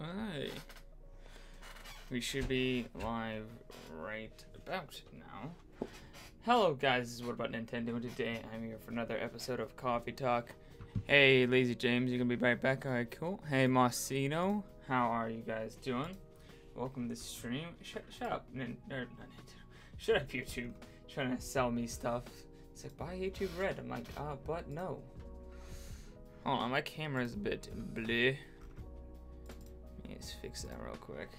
Alright. We should be live right about now. Hello guys, this is What About Nintendo, and today I'm here for another episode of Coffee Talk. Hey, Lazy James, you gonna be right back? Alright, cool. Hey, Mossino, how are you guys doing? Welcome to the stream. Shut up, shut up, YouTube. Trying to sell me stuff. It's like, buy YouTube Red. I'm like, but no. Hold on, my camera's a bit bleh. Let me just fix that real quick.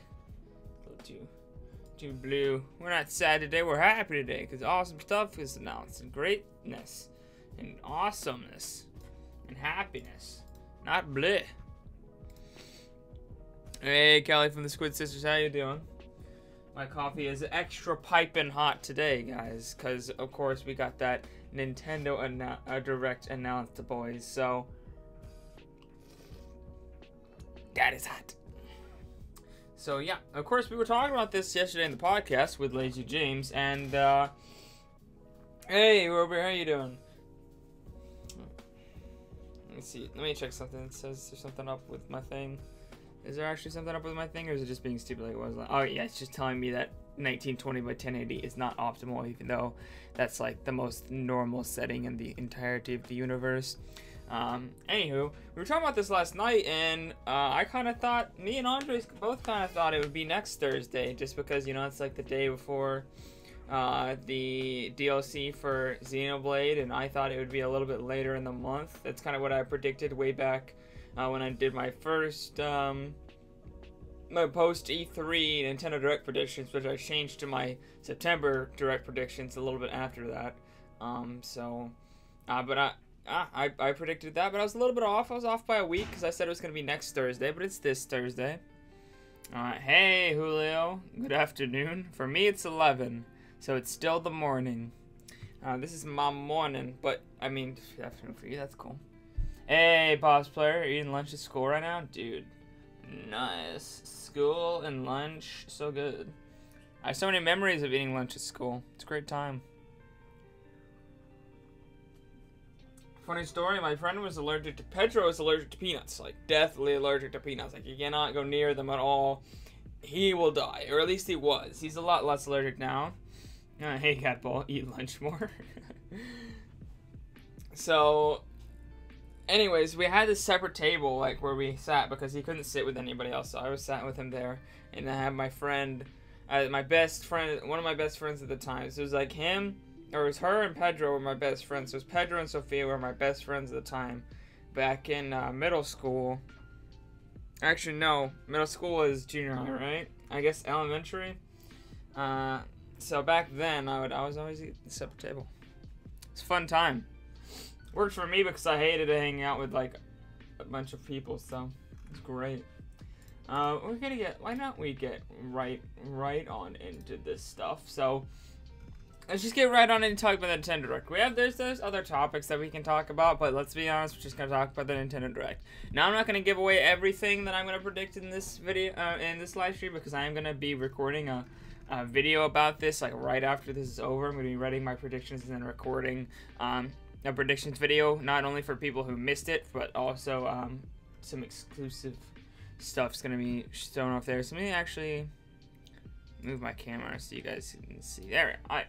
A little too blue. We're not sad today, we're happy today, because awesome stuff is announced, and greatness, and awesomeness, and happiness. Not bleh. Hey, Kelly from the Squid Sisters, how you doing? My coffee is extra piping hot today, guys, because, of course, we got that Nintendo Direct announced, boys, so that is hot. So, yeah, of course, we were talking about this yesterday in the podcast with Lazy James, and, hey, Robert, how you doing? Let me see, let me check something. It says there's something up with my thing. Is there actually something up with my thing, or is it just being stupid like it was? Oh, yeah, it's just telling me that 1920 by 1080 is not optimal, even though that's, like, the most normal setting in the entirety of the universe. Anywho, we were talking about this last night, and I kind of thought, me and Andres both kind of thought it would be next Thursday, just because, you know, it's like the day before the DLC for Xenoblade, and I thought it would be a little bit later in the month. That's kind of what I predicted way back when I did my first my post E3 Nintendo Direct predictions, which I changed to my September Direct predictions a little bit after that. But I predicted that, but I was a little bit off. I was off by a week because I said it was going to be next Thursday, but it's this Thursday. Hey, Julio. Good afternoon. For me, it's 11, so it's still the morning. This is my morning, but, I mean, afternoon for you. That's cool. Hey, boss player. Are you eating lunch at school right now? Dude, nice. School and lunch, so good. I have so many memories of eating lunch at school. It's a great time. Funny story, my friend was allergic to, Pedro was allergic to peanuts, like deathly allergic to peanuts, like you cannot go near them at all. He will die, or at least he was. He's a lot less allergic now. Hey Catball, eat lunch more. So, anyways, we had this separate table, like where we sat, because he couldn't sit with anybody else, so I was sat with him there, and I had my friend, my best friend, one of my best friends at the time, so it was like him, or it was her and Pedro were my best friends. So it was Pedro and Sophia were my best friends at the time. Back in middle school. Actually, no. Middle school is junior high, right? I guess elementary. So back then, I was always eating the separate table. It's a fun time. Worked for me because I hated hanging out with, like, a bunch of people. So it's great. We're gonna get... Why not we get right on into this stuff? So... let's just get right on and talk about the Nintendo Direct. There's other topics that we can talk about, but let's be honest, we're just gonna talk about the Nintendo Direct. Now, I'm not gonna give away everything that I'm gonna predict in this video, in this live stream, because I am gonna be recording a video about this, like right after this is over. I'm gonna be writing my predictions and then recording a predictions video, not only for people who missed it, but also some exclusive stuff's gonna be shown off there. So let me actually move my camera so you guys can see. There we go. All right.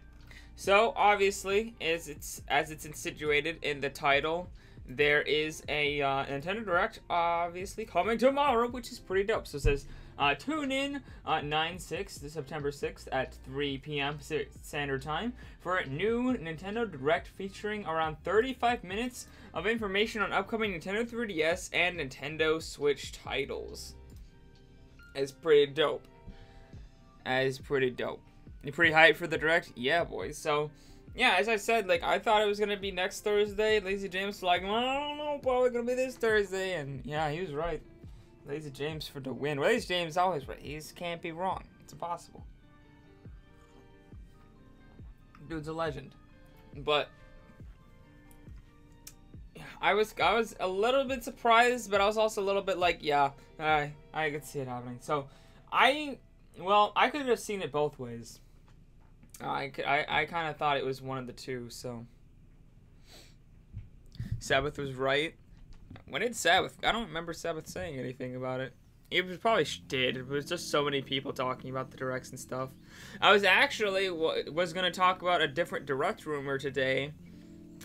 So, obviously, as it's insinuated in the title, there is a Nintendo Direct, obviously, coming tomorrow, which is pretty dope. So it says, tune in September 6th at 3 p.m. Pacific Standard Time for a new Nintendo Direct featuring around 35 minutes of information on upcoming Nintendo 3DS and Nintendo Switch titles. It's pretty dope. That is pretty dope. You pretty hyped for the Direct? Yeah, boys. So, yeah, as I said, like, I thought it was going to be next Thursday. Lazy James was like, well, I don't know, probably going to be this Thursday. And, yeah, he was right. Lazy James for the win. Lazy James is always right. He just can't be wrong. It's impossible. Dude's a legend. But, I was a little bit surprised, but I was also a little bit like, yeah, I could see it happening. So, I could have seen it both ways. I kind of thought it was one of the two, so. Sabbath was right. When did Sabbath? I don't remember Sabbath saying anything about it. It was probably did. It was just so many people talking about the directs and stuff. I was actually was gonna talk about a different direct rumor today.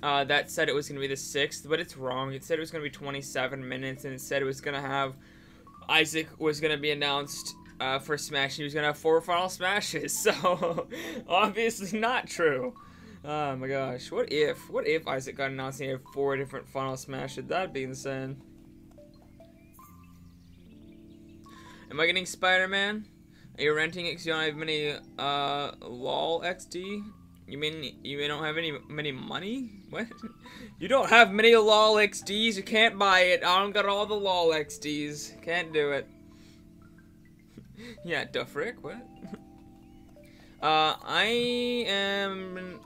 That said it was gonna be the 6th, but it's wrong. It said it was gonna be 27 minutes, and it said it was gonna have Isaac was gonna be announced for Smash. He was gonna have 4 final smashes. So obviously not true. Oh my gosh. What if Isaac got announced and he had 4 different final smashes? That'd be insane. Am I getting Spider-Man? Are you renting it because you don't have many, LOL XD? You mean you don't have many money? What? You don't have many LOL XDs? You can't buy it. I don't got all the LOL XDs. Can't do it. Yeah, Duffrick, what? I am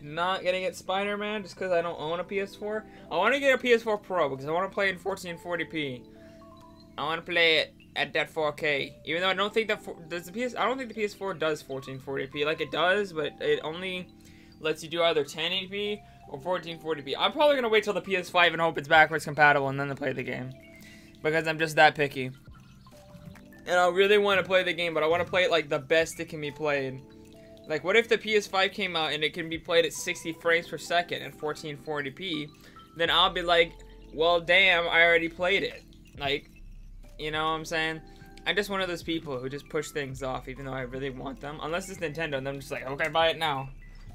not getting it Spider-Man just because I don't own a PS4. I want to get a PS4 Pro because I want to play in 1440p. I want to play it at that 4K, even though I don't think that I don't think the PS4 does 1440p. Like it does, but it only lets you do either 1080p or 1440p. I'm probably gonna wait till the PS5 and hope it's backwards compatible and then to play the game, because I'm just that picky. And I really want to play the game, but I want to play it like the best it can be played. Like, what if the PS5 came out and it can be played at 60 frames per second at 1440p? Then I'll be like, well, damn, I already played it. Like, you know what I'm saying? I'm just one of those people who just push things off even though I really want them. Unless it's Nintendo, and I'm just like, okay, buy it now.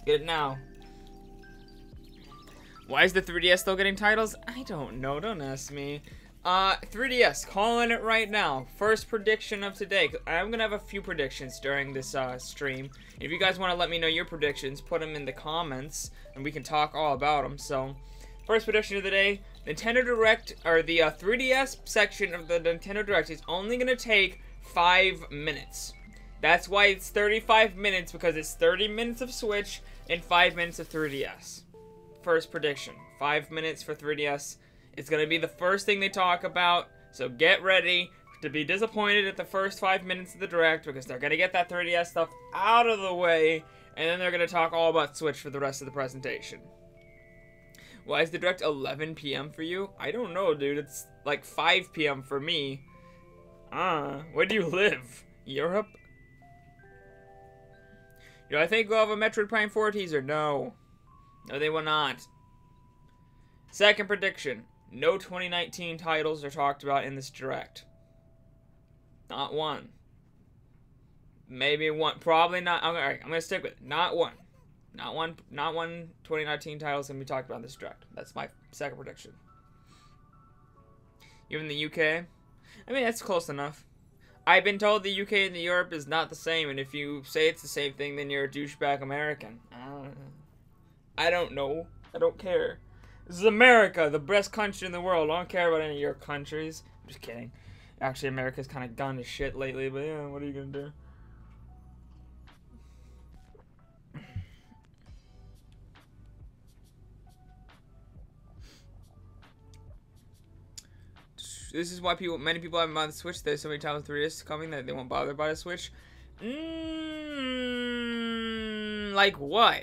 Get it now. Why is the 3DS still getting titles? I don't know, don't ask me. 3DS, calling it right now. First prediction of today. I'm gonna have a few predictions during this stream. If you guys want to let me know your predictions, put them in the comments, and we can talk all about them. So, first prediction of the day. Nintendo Direct, or the 3DS section of the Nintendo Direct is only going to take 5 minutes. That's why it's 35 minutes, because it's 30 minutes of Switch and 5 minutes of 3DS. First prediction, 5 minutes for 3DS. It's going to be the first thing they talk about, so get ready to be disappointed at the first 5 minutes of the Direct, because they're going to get that 3DS stuff out of the way, and then they're going to talk all about Switch for the rest of the presentation. Why is the Direct 11 p.m. for you? I don't know, dude. It's like 5 p.m. for me. Where do you live? Europe? Do I think we'll have a Metroid Prime 4 teaser? No. No, they will not. Second prediction. No 2019 titles are talked about in this Direct. Not one. Maybe one. Probably not. Alright, I'm going to stick with it. Not one. Not one 2019 title is going to be talked about in this Direct. That's my second prediction. Even the UK? I mean, that's close enough. I've been told the UK and the Europe is not the same, and if you say it's the same thing, then you're a douchebag American. I don't know. I don't care. This is America, the best country in the world. I don't care about any of your countries. I'm just kidding. Actually, America's kind of gone to shit lately, but yeah, what are you going to do? This is why many people haven't bought the Switch. There's so many times 3DS coming that they won't bother by the Switch. Like what?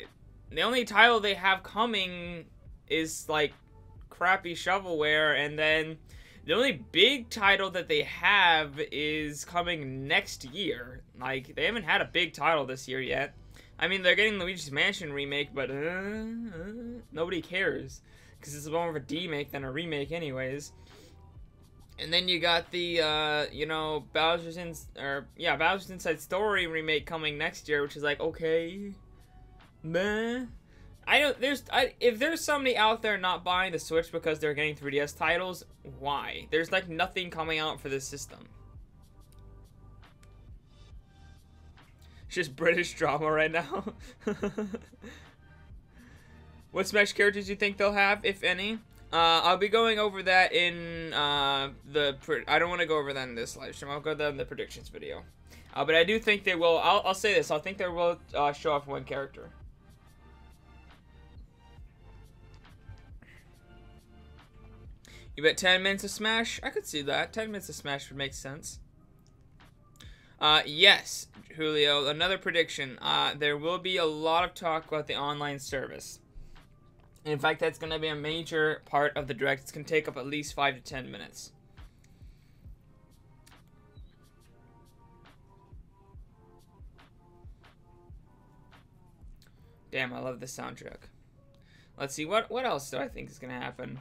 The only title they have coming is like crappy shovelware, and then the only big title that they have is coming next year. Like, they haven't had a big title this year yet. I mean, they're getting Luigi's Mansion remake, but nobody cares, because it's more of a demake than a remake anyways. And then you got the, you know, Bowser's Inside Story remake coming next year, which is like, okay, meh. If there's somebody out there not buying the Switch because they're getting 3DS titles, why? There's like nothing coming out for this system. It's just British drama right now. What Smash characters do you think they'll have, if any? I'll be going over that in I don't want to go over that in this live stream. I'll go there in the predictions video. But I do think they will. I'll say this. I think they will show off one character. You bet 10 minutes of Smash? I could see that. 10 minutes of Smash would make sense. Yes, Julio. Another prediction. There will be a lot of talk about the online service. In fact, that's going to be a major part of the Direct. It's going to take up at least 5 to 10 minutes. Damn, I love the soundtrack. Let's see, what else do I think is going to happen?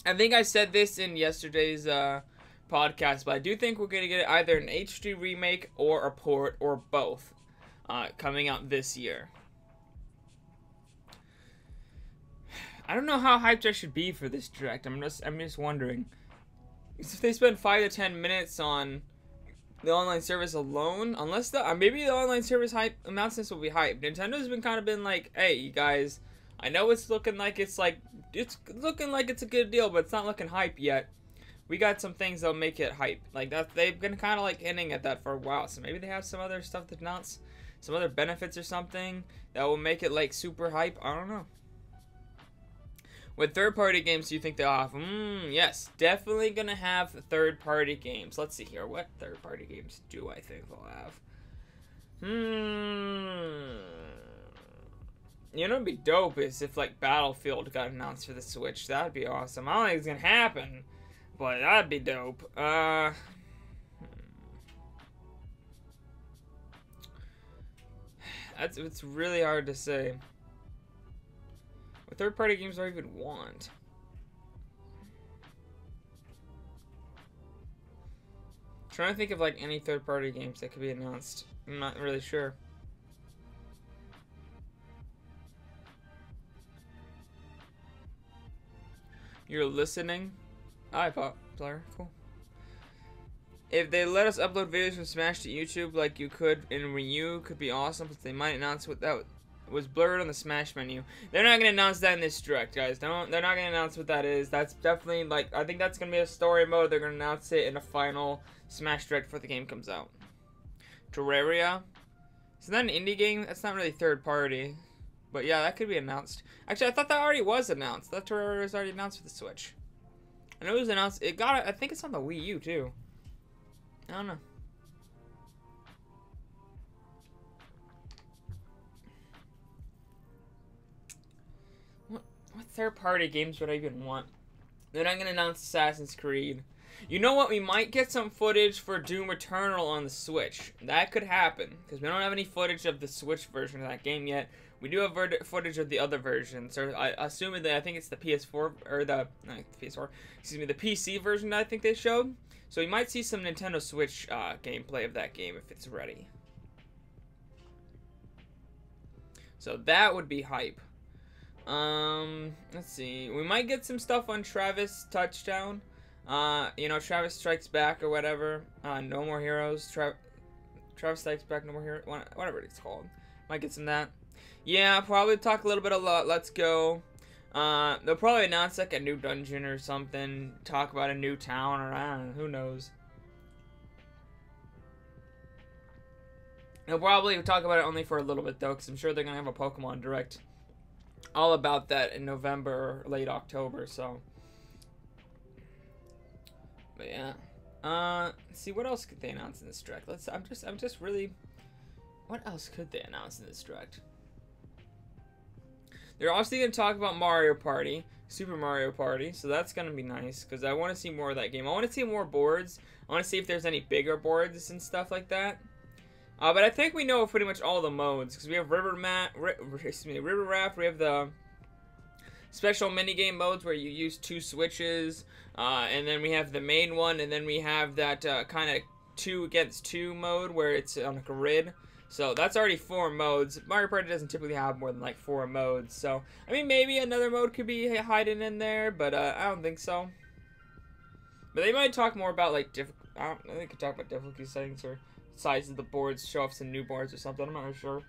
I think I said this in yesterday's podcast, but I do think we're going to get either an HD remake or a port or both coming out this year. I don't know how hyped I should be for this direct. I'm just wondering. If they spend 5 to 10 minutes on the online service alone, unless maybe the online service hype announcements will be hyped. Nintendo's been like, hey, you guys, I know it's looking like it's a good deal, but it's not looking hype yet. We got some things that'll make it hype. Like that, they've been kind of like hinting at that for a while. So maybe they have some other stuff to announce, some other benefits or something that will make it like super hype. I don't know. What third-party games do you think they'll have? Yes, definitely gonna have third-party games. Let's see here. What third-party games do I think they'll have? You know what'd be dope is if like Battlefield got announced for the Switch. That'd be awesome. I don't think it's gonna happen, but that'd be dope. It's really hard to say. What third-party games do I even want? I'm trying to think of like any third-party games that could be announced. I'm not really sure. You're listening? Hi, Pop Player. Cool. If they let us upload videos from Smash to YouTube like you could in Ryu, could be awesome, but they might announce what that was blurred on the Smash menu. They're not gonna announce that in this direct, guys. They're not gonna announce what that is. That's definitely like, I think that's gonna be a story mode. They're gonna announce it in a final Smash direct before the game comes out. Terraria. Isn't that an indie game? That's not really third party, but yeah, that could be announced. Actually, I thought that already was announced. That Terraria was already announced for the Switch. I know it was announced. I think it's on the Wii U too. I don't know. What third-party games would I even want? They're not gonna announce Assassin's Creed. You know what? We might get some footage for Doom Eternal on the Switch. That could happen because we don't have any footage of the Switch version of that game yet. We do have footage of the other version. So I think it's the PS4 or the PS4. Excuse me, the PC version that I think they showed. So we might see some Nintendo Switch gameplay of that game if it's ready. So that would be hype. Let's see. We might get some stuff on Travis Touchdown. You know, Travis Strikes Back or whatever. No More Heroes. Travis Strikes Back, No More Heroes. Whatever it's called. Might get some that. Yeah, probably talk a little bit about Let's Go. They'll probably announce like a new dungeon or something. Talk about a new town or I don't know. Who knows? They'll probably talk about it only for a little bit though, because I'm sure they're gonna have a Pokemon Direct all about that in November or late October. So, but yeah. Let's see what else could they announce in this direct. I'm just really. What else could they announce in this direct? They're obviously gonna talk about Mario Party, Super Mario Party. So that's gonna be nice because I want to see more of that game. I want to see more boards. I want to see if there's any bigger boards and stuff like that. But I think we know pretty much all the modes because we have River Raft. We have the special minigame modes where you use 2 switches, and then we have the main one, and then we have that kind of 2 against 2 mode where it's on a grid. So that's already 4 modes. Mario Party doesn't typically have more than like 4 modes. So I mean, maybe another mode could be hiding in there, but I don't think so. But they might talk more about like I don't know, they could talk about difficulty settings or size of the boards, show off some new boards or something. I'm not really sure.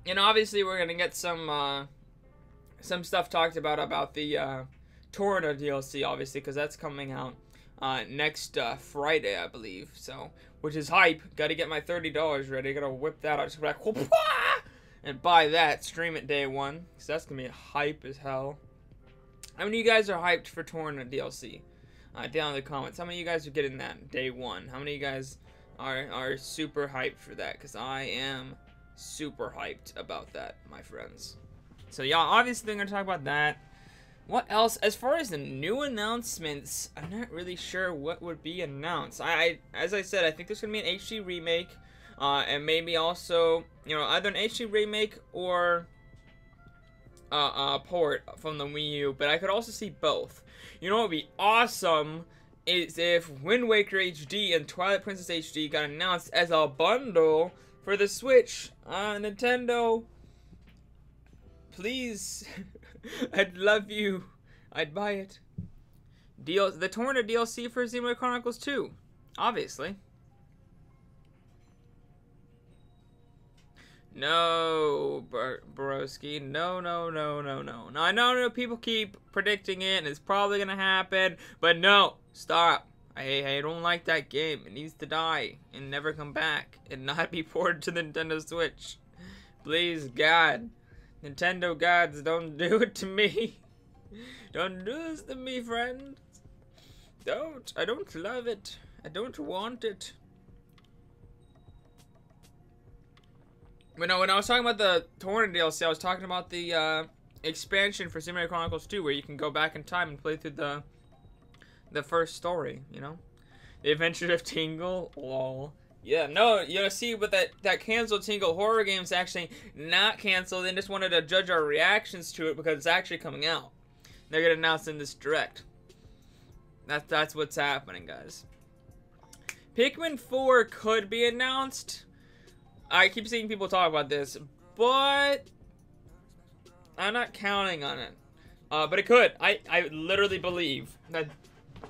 And obviously we're gonna get some stuff talked about the Torna DLC, obviously, because that's coming out next Friday, I believe. So, which is hype. Got to get my $30 ready. Got to whip that out, just be like, whoop, and buy that. Stream it day 1, because that's gonna be hype as hell. How many of you guys are hyped for Torna DLC? Down in the comments. How many of you guys are getting that day 1? How many of you guys are super hyped for that? Because I am super hyped about that, my friends. So yeah, obviously they're going to talk about that. What else? As far as the new announcements, I'm not really sure what would be announced. As I said, I think there's going to be an HD remake. and maybe also, you know, either an HD remake or port from the Wii U. But I could also see both. You know what would be awesome is if Wind Waker HD and Twilight Princess HD got announced as a bundle for the Switch. Nintendo, please, I'd love you. I'd buy it. The Torrent DLC for Xenoblade Chronicles 2, obviously. No, broski. No. Now, I know people keep predicting it, and it's probably going to happen, but no, stop. I don't like that game. It needs to die and never come back and not be ported to the Nintendo Switch. Please, God. Nintendo gods, don't do it to me. Don't do this to me, friend. Don't. I don't love it. I don't want it. But no, when I was talking about the Torrent DLC, I was talking about the expansion for Xenoblade Chronicles 2, where you can go back in time and play through the first story, you know? The Adventures of Tingle, lol. Yeah, no, you know, see, but that canceled Tingle horror game is actually not canceled. They just wanted to judge our reactions to it because it's actually coming out. They're going to announce in this direct. That's what's happening, guys. Pikmin 4 could be announced. I keep seeing people talk about this, but I'm not counting on it. But it could. I literally believe that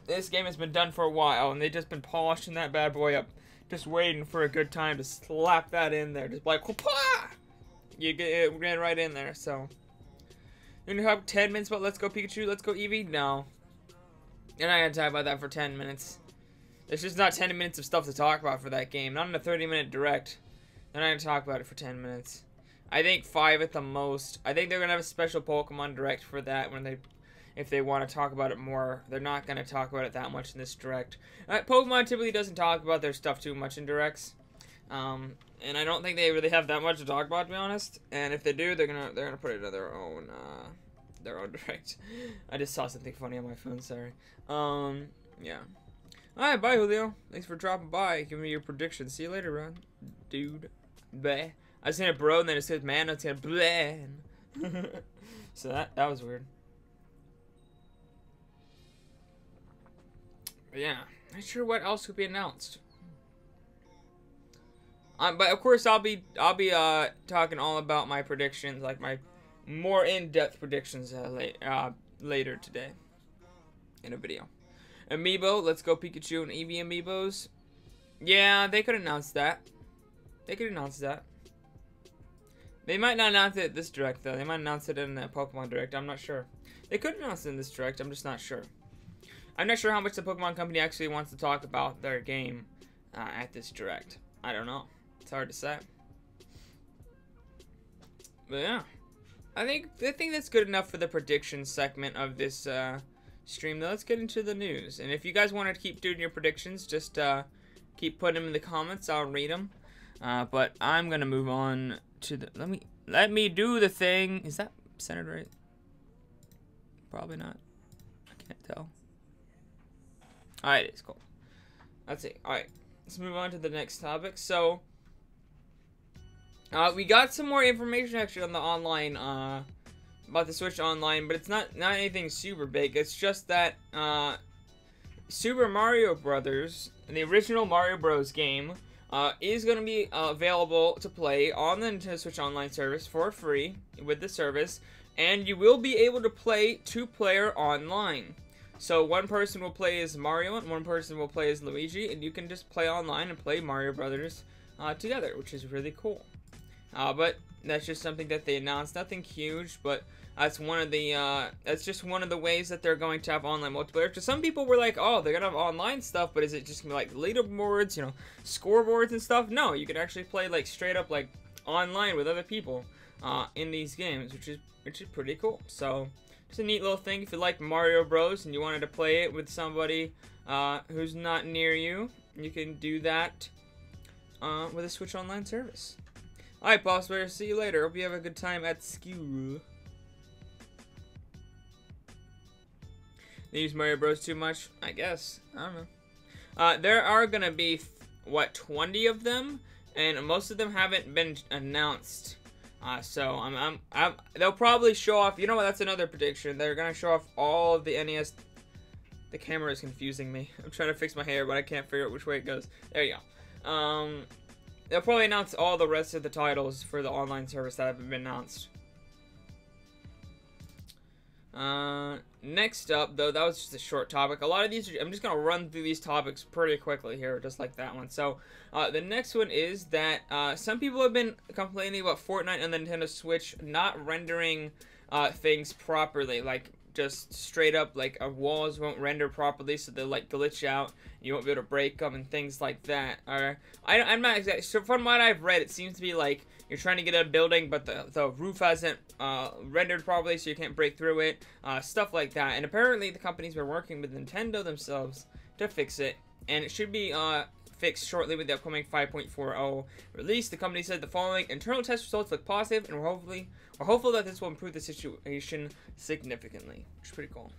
this game has been done for a while, and they've just been polishing that bad boy up, just waiting for a good time to slap that in there, just like, whoop-ah! You get it ran right in there. So, you gonna have 10 minutes about Let's Go Pikachu, Let's Go Eevee? No, you're not gonna talk about that for 10 minutes. There's just not 10 minutes of stuff to talk about for that game. Not in a 30-minute direct. They're not gonna talk about it for 10 minutes. I think 5 at the most. I think they're gonna have a special Pokemon direct for that if they want to talk about it more. They're not gonna talk about it that much in this direct. Pokemon typically doesn't talk about their stuff too much in directs, and I don't think they really have that much to talk about, to be honest. And if they do, they're gonna put it in their own direct. I just saw something funny on my phone. Sorry. Yeah. Alright, bye, Julio. Thanks for dropping by. Give me your predictions. See you later, Ron. Dude. Bleh. I seen a bro and then it said man, it's gonna bleh. So that was weird. But yeah. Not sure what else could be announced. But of course I'll be talking all about my predictions, like my more in-depth predictions later today in a video. Amiibo, Let's Go Pikachu and Eevee Amiibos. Yeah, they could announce that. They could announce that. They might not announce it at this direct, though. They might announce it in the Pokemon Direct. I'm not sure. They could announce it in this direct. I'm just not sure. I'm not sure how much the Pokemon Company actually wants to talk about their game at this direct. I don't know. It's hard to say. But yeah. I think that's good enough for the prediction segment of this stream, though. Let's get into the news. And if you guys want to keep doing your predictions, just keep putting them in the comments. I'll read them. But I'm gonna move on to the let me do the thing. Is that centered right? Probably not. I can't tell. Alright, it's cool. Let's see. Alright, let's move on to the next topic. So we got some more information actually on the online about the Switch Online, but it's not anything super big. It's just that Super Mario Brothers, the original Mario Bros. Game, is going to be available to play on the Nintendo Switch Online service for free with the service, and you will be able to play 2-player online. So one person will play as Mario and one person will play as Luigi, and you can just play online and play Mario Brothers together, which is really cool. But that's just something that they announced. Nothing huge, but that's one of the that's just one of the ways that they're going to have online multiplayer. Because some people were like, oh, they're gonna have online stuff, but is it just gonna be like leaderboards, you know, scoreboards and stuff? No, you can actually play like straight up like online with other people in these games, which is pretty cool. So it's a neat little thing if you like Mario Bros. And you wanted to play it with somebody who's not near you. You can do that with a Switch Online service. Alright, Boss Bear, see you later. Hope you have a good time at school. They use Mario Bros. Too much? I guess. I don't know. There are gonna be, what, 20 of them? and most of them haven't been announced. So they'll probably show off. You know what? That's another prediction. They're gonna show off all of the NES. The camera is confusing me. I'm trying to fix my hair, but I can't figure out which way it goes. There you go. They'll probably announce all the rest of the titles for the online service that haven't been announced. Next up, though, that was just a short topic. A lot of these, I'm just going to run through these topics pretty quickly here, just like that one. So, the next one is that some people have been complaining about Fortnite and the Nintendo Switch not rendering things properly, like just straight up, like walls won't render properly, so they'll like glitch out. You won't be able to break them and things like that. I'm not exactly. So from what I've read, it seems to be like you're trying to get a building, but the roof hasn't rendered properly, so you can't break through it. Stuff like that. And apparently, the company's been working with Nintendo themselves to fix it, and it should be fixed shortly with the upcoming 5.40 release. The company said the following: internal test results look positive, and we're hopeful that this will improve the situation significantly. Which is pretty cool.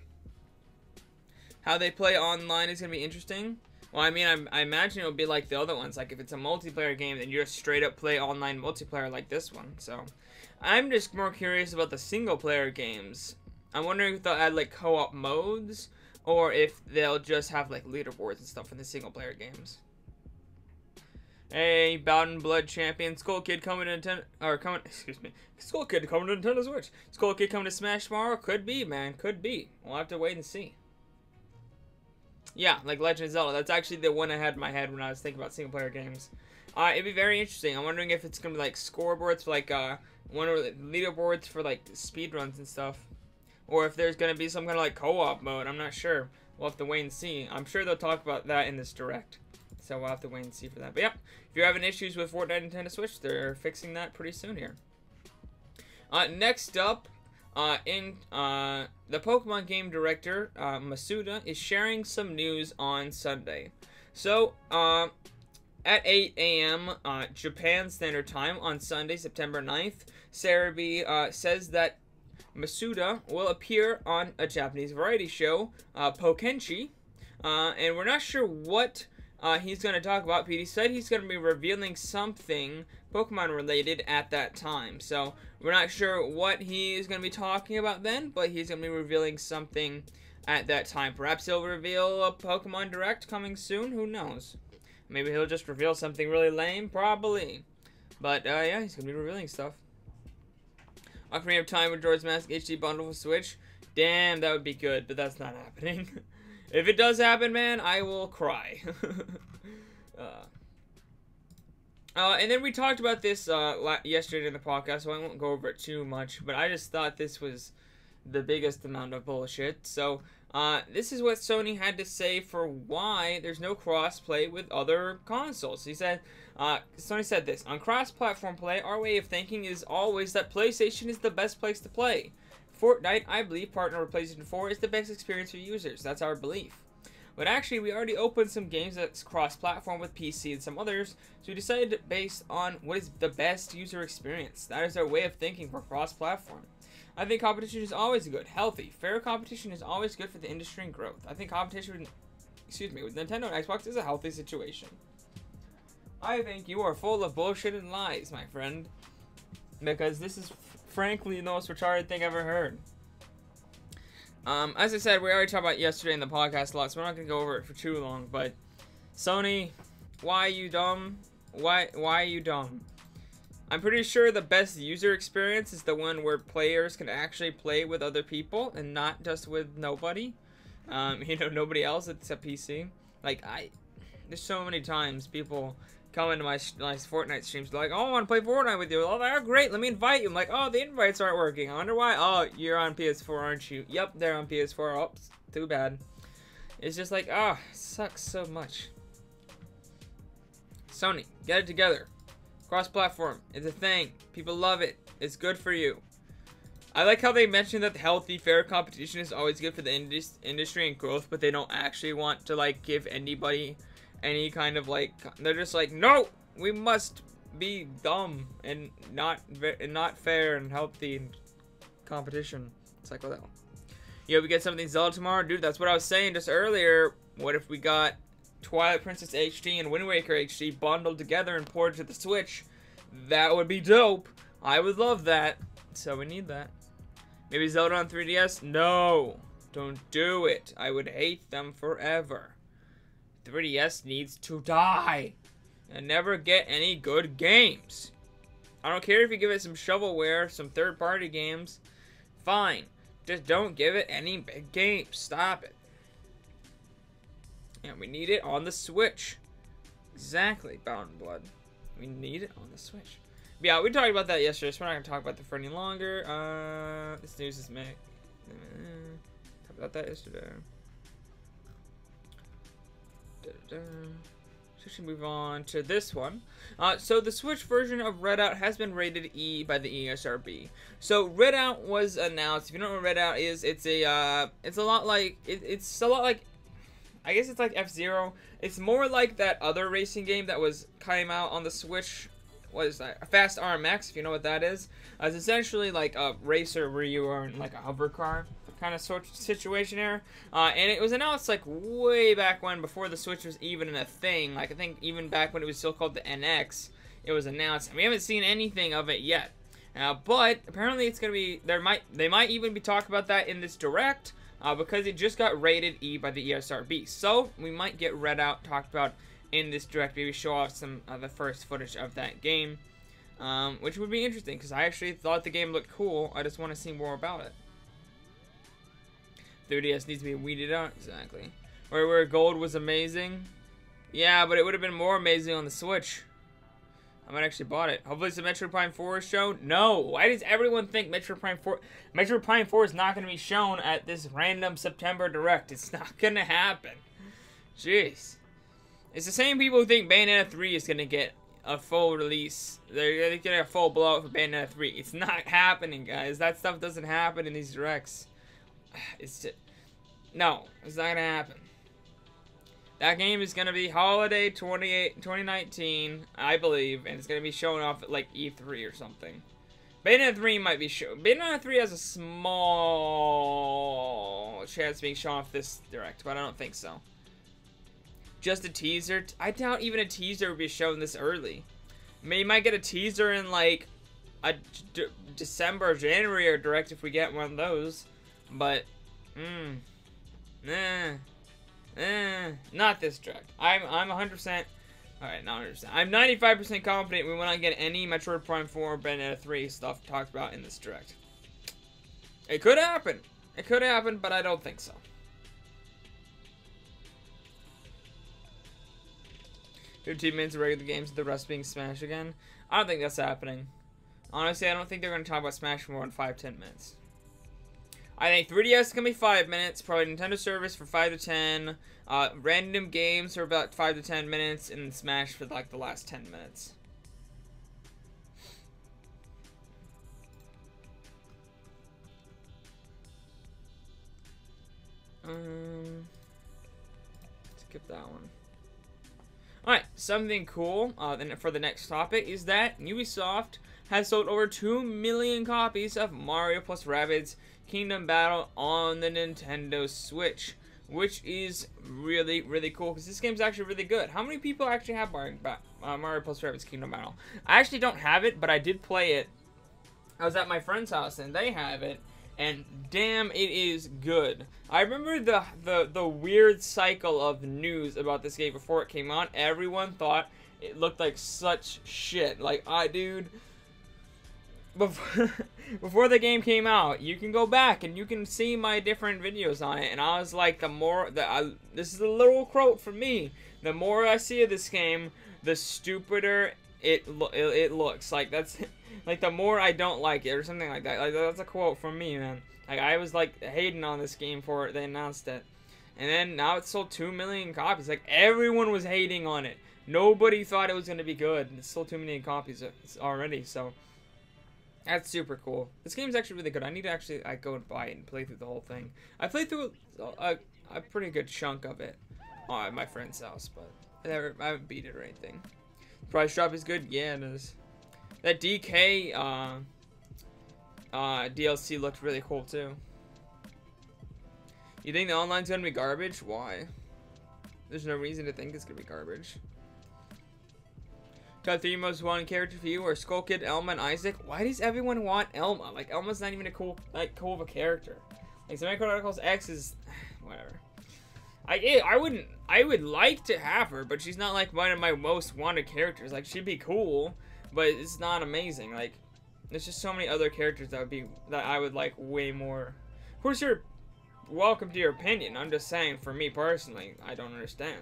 How they play online is going to be interesting. Well, I mean, I imagine it'll be like the other ones. Like, if it's a multiplayer game, then you just straight up play online multiplayer like this one. So, I'm just more curious about the single-player games. I'm wondering if they'll add, like, co-op modes, or if they'll just have, like, leaderboards and stuff in the single-player games. Hey, Bowden Blood Champion, Skull Kid coming to Nintendo, Skull Kid coming to Nintendo Switch. Skull Kid coming to Smash tomorrow? Could be, man, could be. We'll have to wait and see. Yeah, like Legend of Zelda. That's actually the one I had in my head when I was thinking about single-player games. It'd be very interesting. I'm wondering if it's gonna be like scoreboards for like one of the leaderboards for like speedruns and stuff, or if there's gonna be some kind of like co-op mode. I'm not sure. We'll have to wait and see. I'm sure they'll talk about that in this direct, so we'll have to wait and see for that. But yeah, if you're having issues with Fortnite and Nintendo Switch, they're fixing that pretty soon here. Next up. The Pokemon game director, Masuda, is sharing some news on Sunday. So, at 8 a.m. Japan Standard Time on Sunday, September 9th, Cerebi says that Masuda will appear on a Japanese variety show, Pokenchi, and we're not sure what he's going to talk about, but he said he's going to be revealing something Pokemon related at that time. So we're not sure what he is going to be talking about then, but he's going to be revealing something at that time. Perhaps he'll reveal a Pokemon Direct coming soon. Who knows? Maybe he'll just reveal something really lame. Probably. But yeah, he's going to be revealing stuff. Ocarina of Time with Majora's Mask HD bundle for Switch. Damn, that would be good, but that's not happening. If it does happen, man, I will cry. And then we talked about this yesterday in the podcast, so I won't go over it too much, but I just thought this was the biggest amount of bullshit. So, this is what Sony had to say for why there's no cross-play with other consoles. He said, Sony said this: on cross-platform play, our way of thinking is always that PlayStation is the best place to play. Fortnite, I believe, partner with PlayStation 4, is the best experience for users. That's our belief. But actually, we already opened some games that's cross-platform with PC and some others, so we decided based on what is the best user experience. That is our way of thinking for cross-platform. I think competition is always good, healthy. Fair competition is always good for the industry and growth. I think competition with Nintendo and Xbox is a healthy situation. I think you are full of bullshit and lies, my friend. Because this is frankly the most retarded thing I've ever heard. As I said, we already talked about yesterday in the podcast a lot, so we're not going to go over it for too long, but Sony, why are you dumb? Why are you dumb? I'm pretty sure the best user experience is the one where players can actually play with other people and not just with nobody. You know, nobody else except PC. Like, there's so many times people come into my Fortnite streams like, oh, I want to play Fortnite with you. Oh, they're great. Let me invite you. I'm like, oh, the invites aren't working. I wonder why. Oh, you're on PS4, aren't you? Yep, they're on PS4. Oops, too bad. It's just like, ah, sucks so much. Sony, get it together. Cross-platform, it's a thing. People love it. It's good for you. I like how they mentioned that healthy, fair competition is always good for the industry and growth, but they don't actually want to, like, give anybody any kind of, like, they're just like, no, we must be dumb and not fair and healthy competition. It's like, well, yeah, we get something Zelda tomorrow, dude. That's what I was saying just earlier. What if we got Twilight Princess HD and Wind Waker HD bundled together and ported to the Switch. That would be dope. I would love that. So we need that. Maybe Zelda on 3DS? No. Don't do it. I would hate them forever. 3DS needs to die. And never get any good games. I don't care if you give it some shovelware, some third-party games. Fine. Just don't give it any big games. Stop it. And we need it on the Switch. Exactly, Bound in Blood. We need it on the Switch. But yeah, we talked about that yesterday, so we're not going to talk about that for any longer. This news is made. Talked about that yesterday. So we should move on to this one. So the Switch version of Redout has been rated E by the ESRB. So Redout was announced. If you don't know what Redout is, it's a lot like I guess it's like F-Zero. It's more like that other racing game that came out on the Switch. What is that? Fast RMX, if you know what that is. It's essentially like a racer where you are in like a hover car kind of sort of situation here. And it was announced like way back when, before the Switch was even a thing. Like I think even back when it was still called the NX, it was announced. And we haven't seen anything of it yet. But apparently it's gonna be they might even be talking about that in this direct. Because it just got rated E by the ESRB. So, we might get Redout talked about in this direct. Maybe show off some of the first footage of that game. Which would be interesting, because I actually thought the game looked cool. I just want to see more about it. 3DS needs to be weeded out. Exactly. Where Gold was amazing. Yeah, but it would have been more amazing on the Switch. I might actually bought it. Hopefully some Metroid Prime 4 is shown. No! Why does everyone think Metroid Prime 4... Metroid Prime 4 is not going to be shown at this random September Direct. It's not going to happen. Jeez. It's the same people who think Bayonetta 3 is going to get a full release. They're going to get a full blowout for Bayonetta 3. It's not happening, guys. That stuff doesn't happen in these Directs. It's just... No, it's not going to happen. That game is going to be Holiday 2019, I believe, and it's going to be showing off at, like, E3 or something. Bayonetta 3 might be shown. Bayonetta 3 has a small chance of being shown off this direct, but I don't think so. Just a teaser? I doubt even a teaser would be shown this early. I mean, you might get a teaser in, like, a December or January or direct if we get one of those. But, not this direct. I'm 100%. Alright, not 100%. I'm 95% confident we will not get any Metroid Prime 4 or Bayonetta 3 stuff talked about in this direct. It could happen. It could happen, but I don't think so. 15 minutes of regular games, the rest being Smash again. I don't think that's happening. Honestly, I don't think they're going to talk about Smash for more than 5-10 minutes. I think 3DS is going to be 5 minutes, probably Nintendo Service for 5 to 10, random games for about 5 to 10 minutes, and Smash for like the last 10 minutes. Skip that one. Alright, something cool for the next topic is that Ubisoft has sold over 2 million copies of Mario plus Rabbids Kingdom Battle on the Nintendo Switch, which is really, really cool because this game's actually really good. How many people actually have Mario plus Rabbids Kingdom Battle? I actually don't have it, but I did play it. I was at my friend's house and they have it, and damn, it is good. I remember the weird cycle of news about this game before it came out. Everyone thought it looked like such shit. Like, dude, before the game came out, you can go back and you can see my different videos on it, and I was like, this is a little quote from me, the more I see of this game, the stupider it looks. Like, that's like, the more I don't like it, or something like that. Like, that's a quote from me, man. Like, I was like hating on this game before they announced it, and then now it's sold 2 million copies. Like, everyone was hating on it. Nobody thought it was gonna be good. It's sold 2 million copies already, so that's super cool. This game's actually really good. I need to actually go and buy it and play through the whole thing. I played through a pretty good chunk of it at my friend's house, but I haven't beat it or anything. Price drop is good? Yeah, it is. That DK DLC looked really cool too. You think the online's gonna be garbage? Why? There's no reason to think it's gonna be garbage. Top 3 most wanted character for you are Skull Kid, Elma, and Isaac. Why does everyone want Elma? Like, Elma's not even a cool of a character. Like, somebody calls X is whatever. I would like to have her, but she's not like one of my most wanted characters. Like, she'd be cool, but it's not amazing. Like, there's just so many other characters that I would like way more. Of course, you're welcome to your opinion. I'm just saying, for me personally, I don't understand.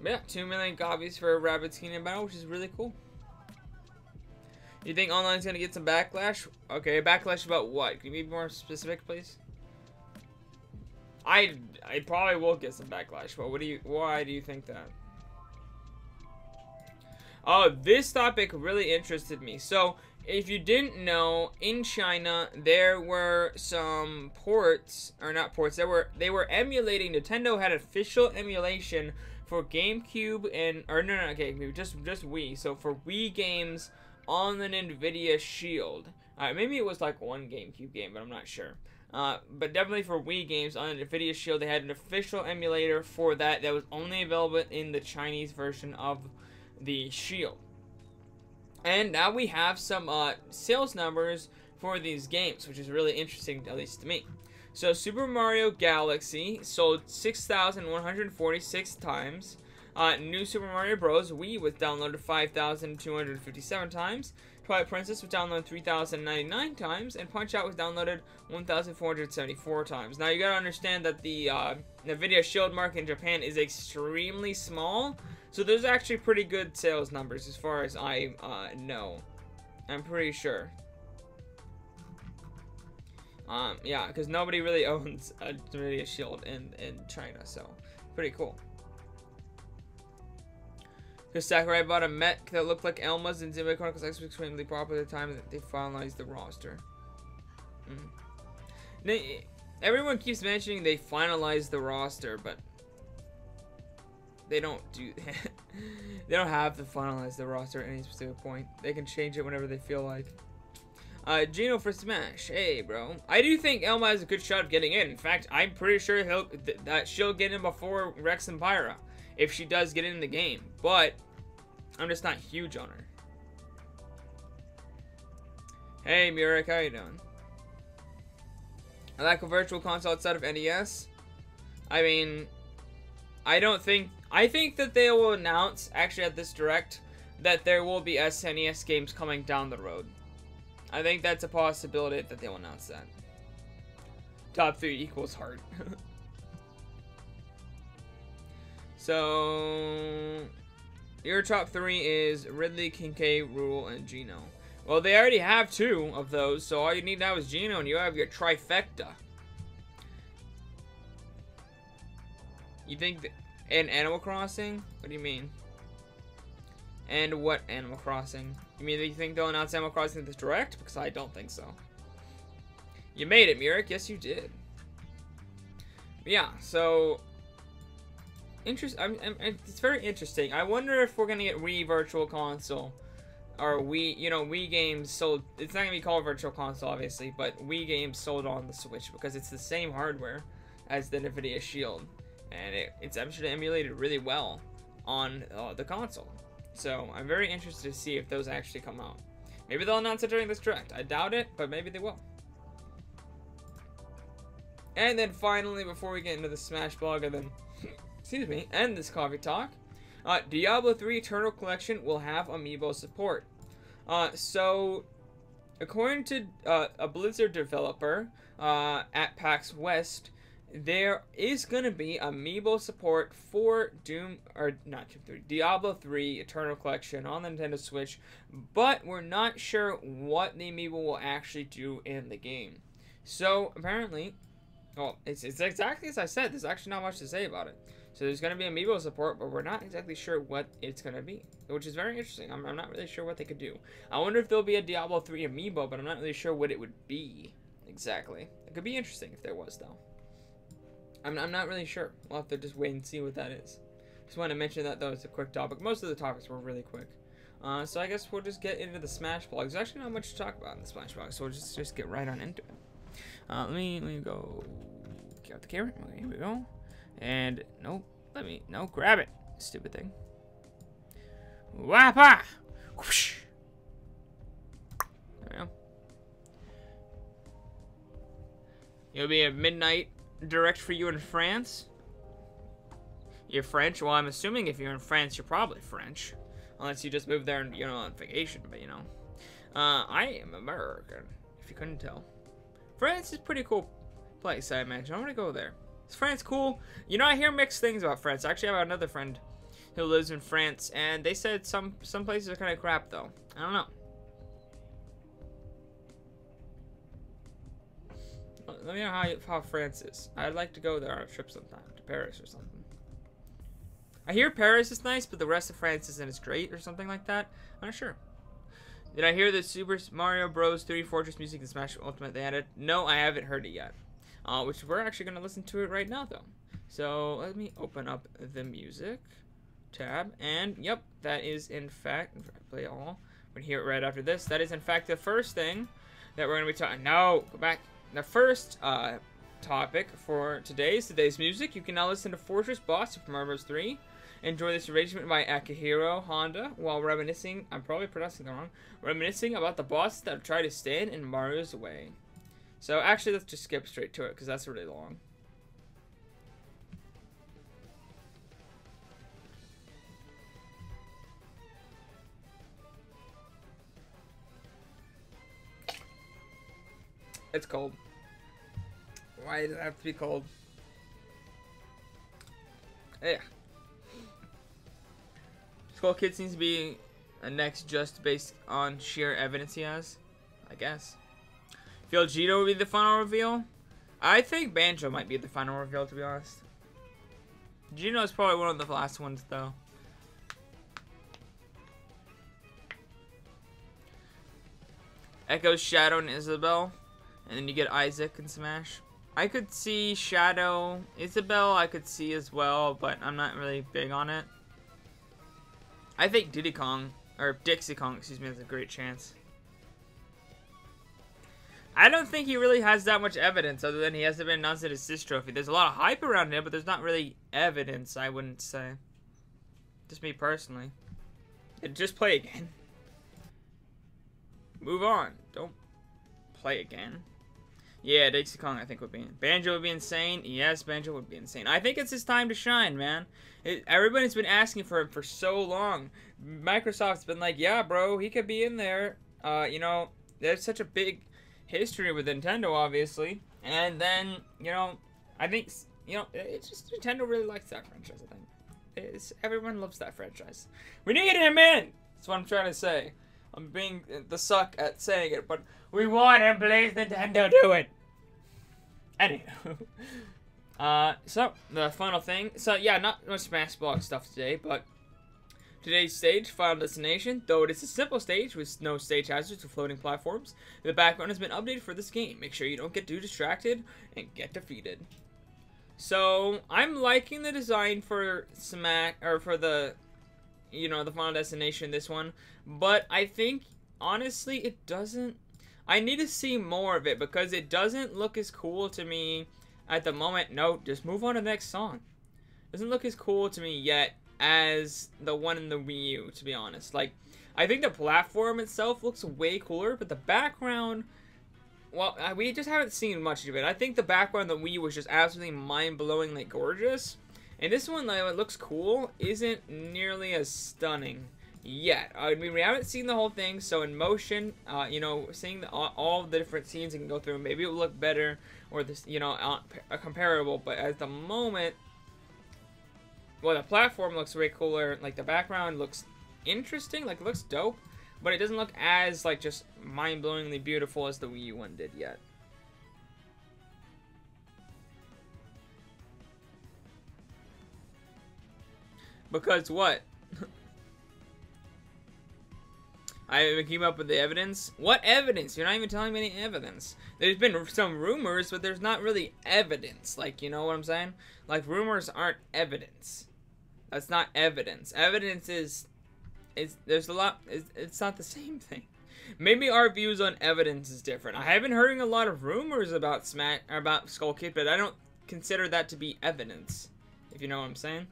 Yeah, 2 million copies for a Rabbids Kingdom battle, which is really cool. You think online's gonna get some backlash? Okay, backlash about what? Can you be more specific, please? I probably will get some backlash, but why do you think that? Oh, this topic really interested me. So, if you didn't know, in China there were some ports, or not ports, they were emulating. Nintendo had official emulation for GameCube and GameCube, just Wii. So for Wii games on the NVIDIA Shield, maybe it was like one GameCube game, but I'm not sure. But definitely for Wii games on the NVIDIA Shield, they had an official emulator for that was only available in the Chinese version of the Shield. And now we have some sales numbers for these games, which is really interesting, at least to me. So Super Mario Galaxy sold 6,146 times. New Super Mario Bros. Wii was downloaded 5,257 times. Twilight Princess was downloaded 3,099 times, and Punch-Out was downloaded 1,474 times. Now you gotta understand that the NVIDIA Shield market in Japan is extremely small, so there's actually pretty good sales numbers as far as I know. I'm pretty sure. Yeah, because nobody really owns a NVIDIA Shield in China, so pretty cool. Because Sakurai bought a mech that looked like Elma's and Xenoblade Chronicles X was extremely popular at the time that they finalized the roster. Everyone keeps mentioning they finalized the roster, but they don't do that. They don't have to finalize the roster at any specific point. They can change it whenever they feel like. Gino for Smash. Hey, bro. I do think Elma has a good shot of getting in. In fact, I'm pretty sure that she'll get in before Rex and Pyra, if she does get in the game. But I'm just not huge on her. Hey, Murek, how you doing? I like a virtual console outside of NES. I mean, I think that they will announce, actually at this Direct, that there will be SNES games coming down the road. I think that's a possibility that they'll announce that. Top 3 equals heart. So, your top 3 is Ridley, Kincaid, Rule, and Gino. Well, they already have 2 of those, so all you need now is Gino, and you have your trifecta. You think that, and Animal Crossing? What do you mean? And what Animal Crossing? You mean that you think they'll announce Animal Crossing at this Direct? Because I don't think so. You made it, Murek. Yes, you did. Yeah, so it's very interesting. I wonder if we're gonna get Wii Virtual Console, or Wii games sold. It's not gonna be called Virtual Console, obviously, but Wii games sold on the Switch because it's the same hardware as the NVIDIA Shield, and it's actually emulated really well on the console. So I'm very interested to see if those actually come out. Maybe they'll announce it during this Direct. I doubt it, but maybe they will. And then finally, before we get into the Smash blog and then, excuse me, end this coffee talk, Diablo 3 Eternal Collection will have amiibo support. So, according to a Blizzard developer at PAX West, there is going to be amiibo support for Diablo 3 Eternal Collection on the Nintendo Switch, but we're not sure what the amiibo will actually do in the game. So, apparently, well, it's exactly as I said. There's actually not much to say about it. So there's going to be amiibo support, but we're not exactly sure what it's going to be, which is very interesting. I'm not really sure what they could do. I wonder if there'll be a Diablo 3 amiibo, but I'm not really sure what it would be exactly. It could be interesting if there was, though. I'm not really sure. We'll have to just wait and see what that is. Just want to mention that, though, it's a quick topic. Most of the topics were really quick. So I guess we'll just get into the Smash blog. There's actually not much to talk about in the Smash blog, so we'll just get right on into it. Let me go. Get out the camera. Okay, here we go. And nope. No, grab it. Stupid thing. Whapa! Whoosh. There we go. It'll be a midnight direct for you in France. You're French? Well, I'm assuming if you're in France, you're probably French. Unless you just moved there and, you know, on vacation, but, you know. I am American, if you couldn't tell. France is a pretty cool place, I imagine. I'm gonna go there. Is France cool? You know, I hear mixed things about France. Actually, I have another friend who lives in France, and they said some places are kind of crap, though. I don't know. Let me know how France is. I'd like to go there on a trip sometime, to Paris or something. I hear Paris is nice, but the rest of France isn't as great or something like that. I'm not sure. Did I hear the Super Mario Bros. 3D Fortress music in Smash Ultimate they added? No, I haven't heard it yet. Which we're actually going to listen to it right now, though. So let me open up the music tab. And, yep, that is, in fact, play all. We're going to hear it right after this. That is, in fact, the first thing that we're going to be talking. No, go back. The first topic for today's music. You can now listen to Fortress Boss Super Mario Bros. 3. Enjoy this arrangement by Akihiro Honda while reminiscing, I'm probably pronouncing it wrong, reminiscing about the bosses that try to stand in Mario's way. So actually, let's just skip straight to it because that's really long. It's cold. Why does it have to be cold? Yeah. Skull Kid seems to be a next just based on sheer evidence he has, I guess. Feel Gito would be the final reveal? I think Banjo might be the final reveal, to be honest. Gino is probably one of the last ones, though. Echo's Shadow and Isabel. And then you get Isaac and Smash. I could see Shadow. Isabel I could see as well, but I'm not really big on it. I think Diddy Kong, or Dixie Kong, excuse me, has a great chance. I don't think he really has that much evidence other than he hasn't been announced at his Sis Trophy. There's a lot of hype around him, but there's not really evidence, I wouldn't say. Just me personally. And just play again. Move on. Don't play again. Yeah, Dixie Kong I think would be. Banjo would be insane. Yes, Banjo would be insane. I think it's his time to shine, man. Everybody's been asking for him for so long. Microsoft's been like, yeah, bro, he could be in there. You know, there's such a big history with Nintendo, obviously. And then, you know, I think, you know, it's just Nintendo really likes that franchise, I think. Everyone loves that franchise. We need him in! That's what I'm trying to say. I'm being the suck at saying it, but we want him, please, Nintendo, do it! Anywho. So, the final thing. So, yeah, not much Smash Block stuff today, but today's stage, Final Destination, though it is a simple stage with no stage hazards or floating platforms, the background has been updated for this game. Make sure you don't get too distracted and get defeated. So, I'm liking the design for Smash, or for the, you know, the Final Destination, this one, but I think, honestly, it doesn't, I need to see more of it, because it doesn't look as cool to me at the moment. No, just move on to the next song. It doesn't look as cool to me yet as the one in the Wii U, to be honest. Like, I think the platform itself looks way cooler, but the background, well, we just haven't seen much of it. I think the background of the Wii U was just absolutely mind-blowingly gorgeous. And this one, though, it looks cool, isn't nearly as stunning yet. I mean, we haven't seen the whole thing, so in motion, you know, seeing all the different scenes and go through, maybe it will look better, or this, you know, comparable. But at the moment, well, the platform looks way cooler. Like, the background looks interesting, like, it looks dope, but it doesn't look as, like, just mind-blowingly beautiful as the Wii U one did yet. Because what? I came up with the evidence. What evidence? You're not even telling me any evidence. There's been some rumors, but there's not really evidence. Like, you know what I'm saying? Like, rumors aren't evidence. That's not evidence. Evidence is there's a lot, it's not the same thing. Maybe our views on evidence is different. I haven't heard a lot of rumors about about Skull Kid, but I don't consider that to be evidence, if you know what I'm saying.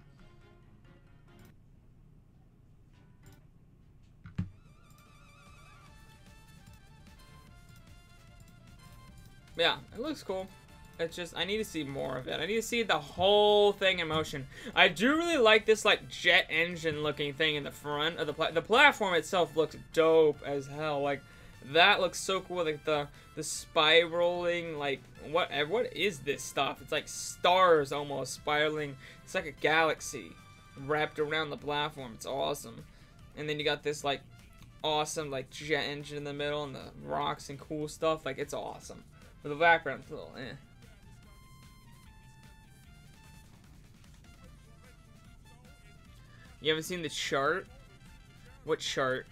Yeah, it looks cool. It's just, I need to see more of it. I need to see the whole thing in motion. I do really like this, like, jet engine looking thing in the front of the platform itself looks dope as hell. Like, that looks so cool. Like, the spiraling, like, what is this stuff? It's like stars almost spiraling. It's like a galaxy wrapped around the platform. It's awesome. And then you got this, like, awesome, like, jet engine in the middle and the rocks and cool stuff. Like, it's awesome. But the background's a little, eh. You haven't seen the chart? What chart?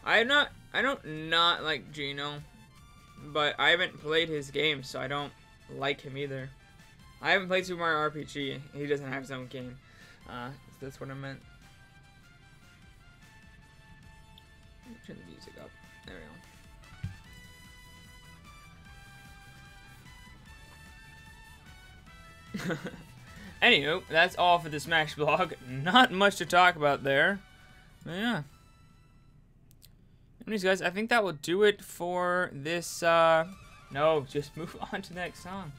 I don't not like Gino, but I haven't played his game, so I don't like him either. I haven't played Super Mario RPG. He doesn't have his own game. That's what I meant. Turn the music up. There we go. Anywho, that's all for the Smash blog. Not much to talk about there. But yeah. Anyways, guys, I think that will do it for this, no, just move on to the next song.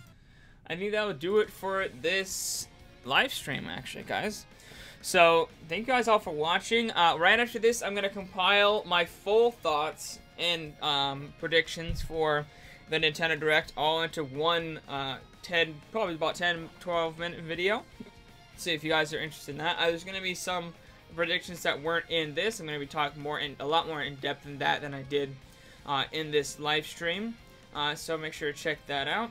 I think that will do it for this live stream, actually, guys. So, thank you guys all for watching. Right after this, I'm going to compile my full thoughts and predictions for the Nintendo Direct all into one probably about 10-12 minute video. So if you guys are interested in that, there's going to be some predictions that weren't in this. I'm going to be talking a lot more in depth than that than I did in this live stream. So make sure to check that out.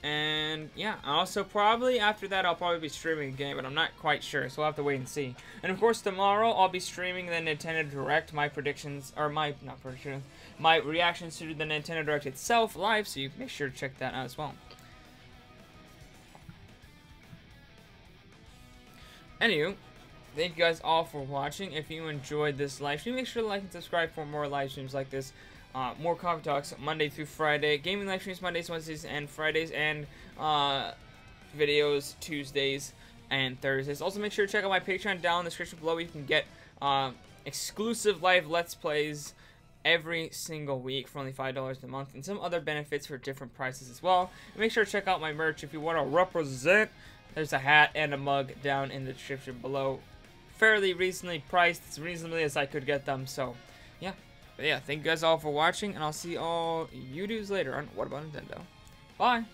And yeah, also probably after that I'll probably be streaming a game, but I'm not quite sure, so we'll have to wait and see. And of course tomorrow I'll be streaming the Nintendo Direct, my predictions, or my reactions to the Nintendo Direct itself live, so you make sure to check that out as well. Anywho, thank you guys all for watching. If you enjoyed this live stream, make sure to like and subscribe for more live streams like this. More coffee talks Monday through Friday. Gaming live streams Mondays, Wednesdays, and Fridays. And videos Tuesdays and Thursdays. Also, make sure to check out my Patreon down in the description below. You can get exclusive live Let's Plays every single week for only $5 a month. And some other benefits for different prices as well. And make sure to check out my merch if you want to represent. There's a hat and a mug down in the description below. Fairly reasonably priced, as reasonably as I could get them, so yeah. But yeah, thank you guys all for watching, and I'll see all you dudes later on What About Nintendo. Bye!